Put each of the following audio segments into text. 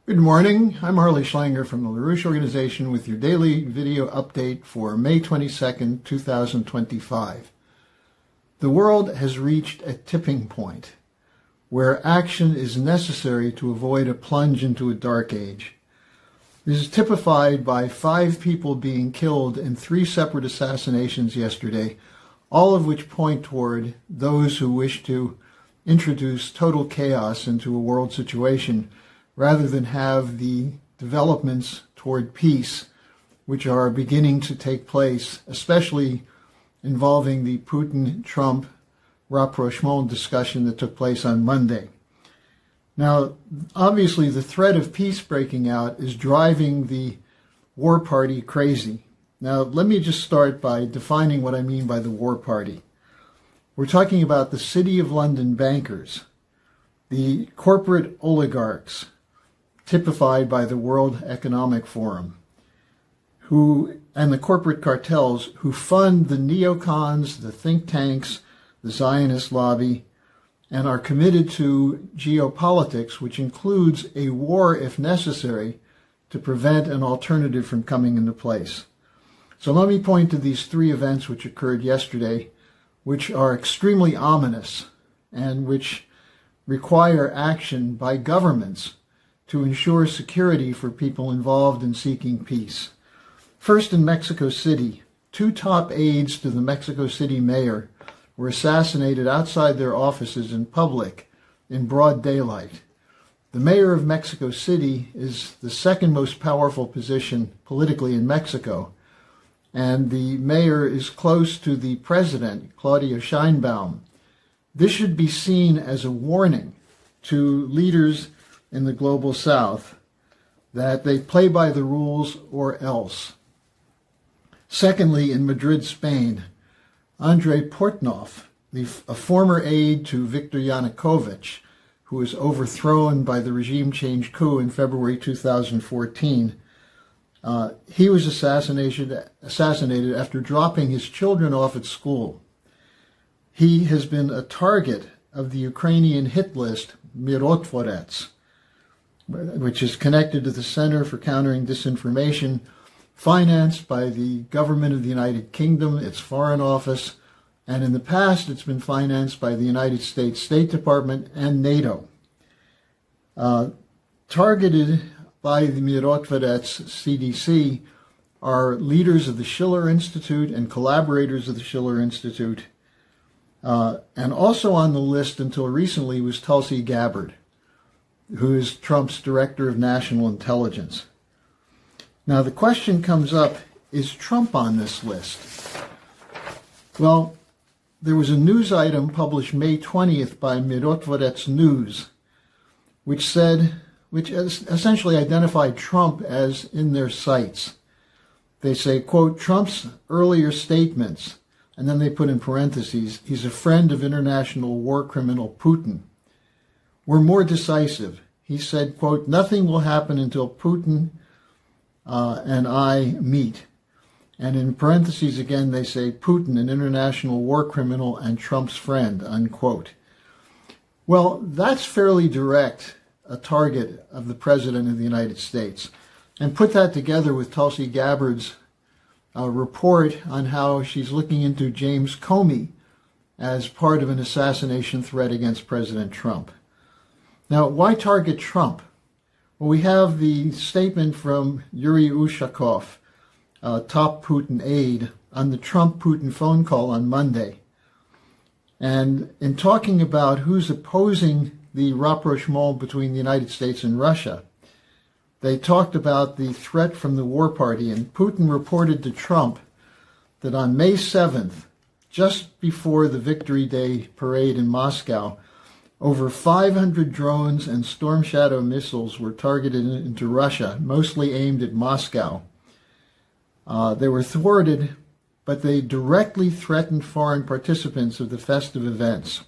Good morning. I'm Harley Schlanger from the LaRouche Organization with your daily video update for May 22nd, 2025. The world has reached a tipping point where action is necessary to avoid a plunge into a dark age. This is typified by 5 people being killed in 3 separate assassinations yesterday, all of which point toward those who wish to introduce total chaos into a world situation rather than have the developments toward peace which are beginning to take place, especially involving the Putin-Trump rapprochement discussion that took place on Monday. Now, obviously, the threat of peace breaking out is driving the war party crazy. Now, let me just start by defining what I mean by the war party. We're talking about the City of London bankers, the corporate oligarchs, typified by the World Economic Forum, and the corporate cartels who fund the neocons, the think tanks, the Zionist lobby, and are committed to geopolitics, which includes a war, if necessary, to prevent an alternative from coming into place. So let me point to these 3 events which occurred yesterday, which are extremely ominous and which require action by governments to ensure security for people involved in seeking peace. First, in Mexico City, 2 top aides to the Mexico City mayor were assassinated outside their offices in public in broad daylight. The mayor of Mexico City is the second most powerful position politically in Mexico, and the mayor is close to the president, Claudia Sheinbaum. This should be seen as a warning to leaders in the global south that they play by the rules or else. Secondly, in Madrid, Spain, Portnoff, a former aide to Viktor Yanukovych, who was overthrown by the regime change coup in February 2014, he was assassinated after dropping his children off at school. He has been a target of the Ukrainian hit list Mirotvorets, which is connected to the Center for Countering Disinformation, financed by the government of the United Kingdom, its Foreign Office, and in the past it's been financed by the United States State Department and NATO. Targeted by the Mirotvorets CDC are leaders of the Schiller Institute and collaborators of the Schiller Institute, and also on the list until recently was Tulsi Gabbard, who is Trump's Director of National Intelligence. Now, the question comes up, is Trump on this list? Well, there was a news item published May 20th by Mirotvorets News, which essentially identified Trump as in their sights. They say, quote, Trump's earlier statements, and then they put in parentheses, he's a friend of international war criminal Putin, were more decisive. He said, quote, nothing will happen until Putin and I meet. And in parentheses again, they say Putin, an international war criminal and Trump's friend, unquote. Well, that's fairly direct, a target of the President of the United States. And put that together with Tulsi Gabbard's report on how she's looking into James Comey as part of an assassination threat against President Trump. Now, why target Trump? Well, we have the statement from Vladimir Ushikov, top Putin aide, on the Trump-Putin phone call on Monday. And in talking about who's opposing the rapprochement between the United States and Russia, they talked about the threat from the war party, and Putin reported to Trump that on May 7th, just before the Victory Day parade in Moscow, over 500 drones and Storm Shadow missiles were targeted into Russia, mostly aimed at Moscow. They were thwarted, but they directly threatened foreign participants of the festive events.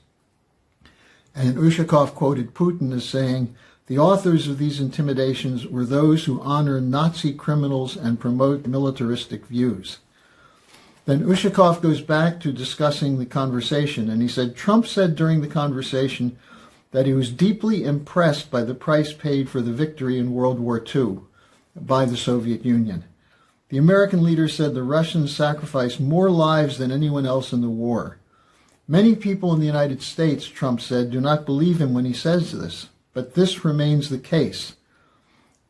And Ushikov quoted Putin as saying, the authors of these intimidations were those who honor Nazi criminals and promote militaristic views. Then Ushikov goes back to discussing the conversation, and he said, Trump said during the conversation that he was deeply impressed by the price paid for the victory in World War II by the Soviet Union. The American leader said the Russians sacrificed more lives than anyone else in the war. Many people in the United States, Trump said, do not believe him when he says this, but this remains the case.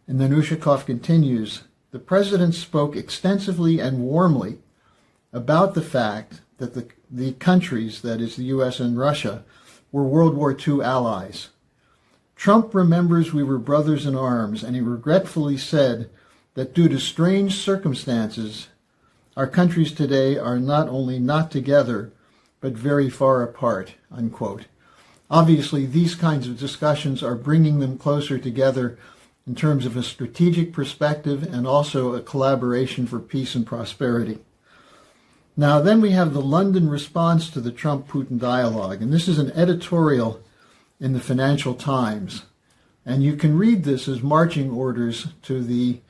And then Ushikov continues, the president spoke extensively and warmly about the fact that the countries, that is the U.S. and Russia, were World War II allies. Trump remembers we were brothers in arms, and he regretfully said that due to strange circumstances, our countries today are not only not together, but very far apart, unquote. Obviously, these kinds of discussions are bringing them closer together in terms of a strategic perspective and also a collaboration for peace and prosperity. Now, then we have the London response to the Trump-Putin dialogue, and this is an editorial in the Financial Times. And you can read this as marching orders to the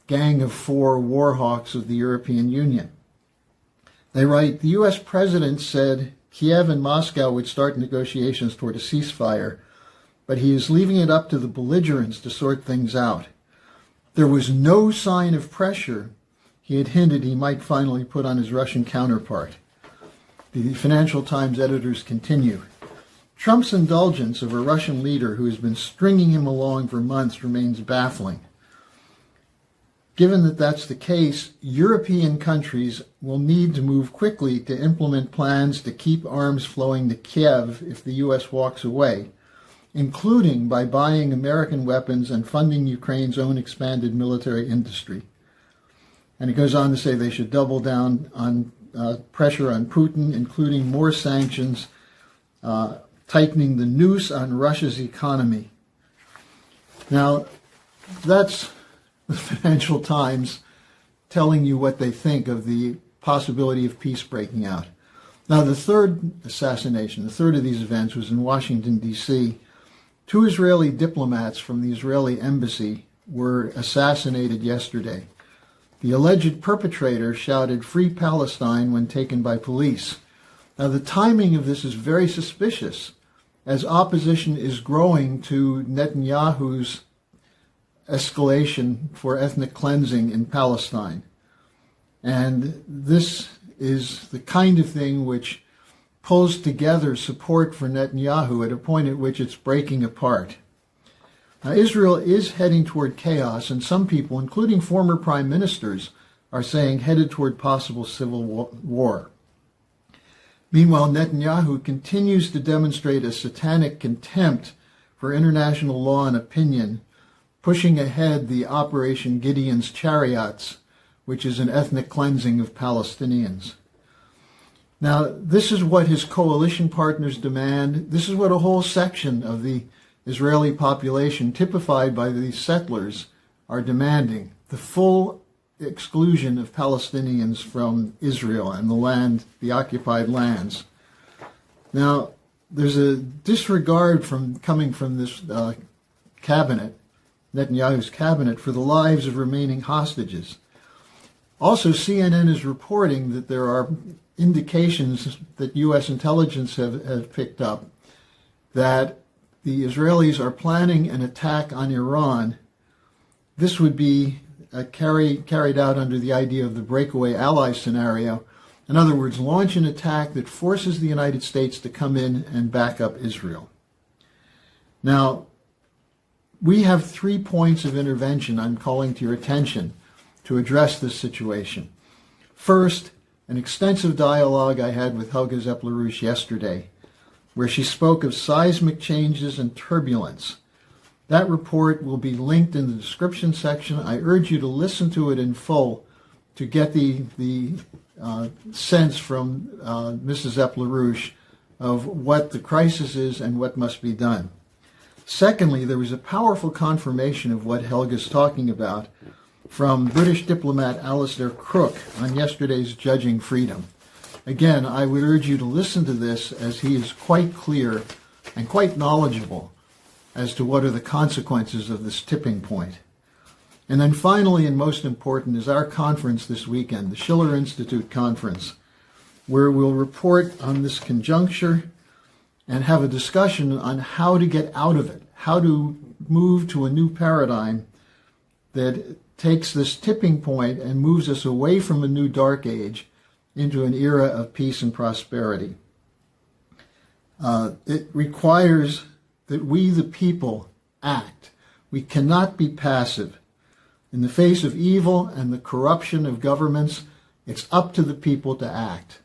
Gang of Four war hawks of the European Union. They write, the U.S. president said Kiev and Moscow would start negotiations toward a ceasefire, but he is leaving it up to the belligerents to sort things out. There was no sign of pressure he had hinted he might finally put on his Russian counterpart. The Financial Times editors continue. Trump's indulgence of a Russian leader who has been stringing him along for months remains baffling. Given that that's the case, European countries will need to move quickly to implement plans to keep arms flowing to Kiev if the U.S. walks away, including by buying American weapons and funding Ukraine's own expanded military industry. And it goes on to say they should double down on pressure on Putin, including more sanctions, tightening the noose on Russia's economy. Now, that's the Financial Times telling you what they think of the possibility of peace breaking out. Now, the third assassination, the third of these events, was in Washington, D.C. 2 Israeli diplomats from the Israeli embassy were assassinated yesterday. The alleged perpetrator shouted, "Free Palestine," when taken by police. Now, the timing of this is very suspicious, as opposition is growing to Netanyahu's escalation for ethnic cleansing in Palestine. And this is the kind of thing which pulls together support for Netanyahu at a point at which it's breaking apart. Now, Israel is heading toward chaos, and some people, including former prime ministers, are saying headed toward possible civil war. Meanwhile, Netanyahu continues to demonstrate a satanic contempt for international law and opinion, pushing ahead the Operation Gideon's Chariots, which is an ethnic cleansing of Palestinians. Now, this is what his coalition partners demand. This is what a whole section of the Israeli population, typified by these settlers, are demanding: the full exclusion of Palestinians from Israel and the land, the occupied lands. Now, there's a disregard coming from this cabinet, Netanyahu's cabinet, for the lives of remaining hostages. Also, CNN is reporting that there are indications that U.S. intelligence have picked up that the Israelis are planning an attack on Iran. This would be carried out under the idea of the breakaway ally scenario. In other words, launch an attack that forces the United States to come in and back up Israel. Now, we have 3 points of intervention I'm calling to your attention to address this situation. First, an extensive dialogue I had with Helga Zepp-LaRouche yesterday, where she spoke of seismic changes and turbulence. That report will be linked in the description section. I urge you to listen to it in full to get the sense from Mrs. Zepp-LaRouche of what the crisis is and what must be done. Secondly, there was a powerful confirmation of what Helga's talking about from British diplomat Alistair Crook on yesterday's Judging Freedom. Again, I would urge you to listen to this, as he is quite clear and quite knowledgeable as to what are the consequences of this tipping point. And then finally, and most important, is our conference this weekend, the Schiller Institute conference, where we'll report on this conjuncture and have a discussion on how to get out of it, how to move to a new paradigm that takes this tipping point and moves us away from a new dark age into an era of peace and prosperity. It requires that we, the people, act. We cannot be passive. In the face of evil and the corruption of governments, it's up to the people to act.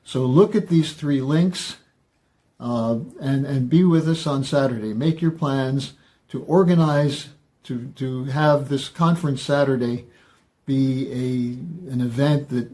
So look at these 3 links and be with us on Saturday. Make your plans to organize to have this conference Saturday be an event that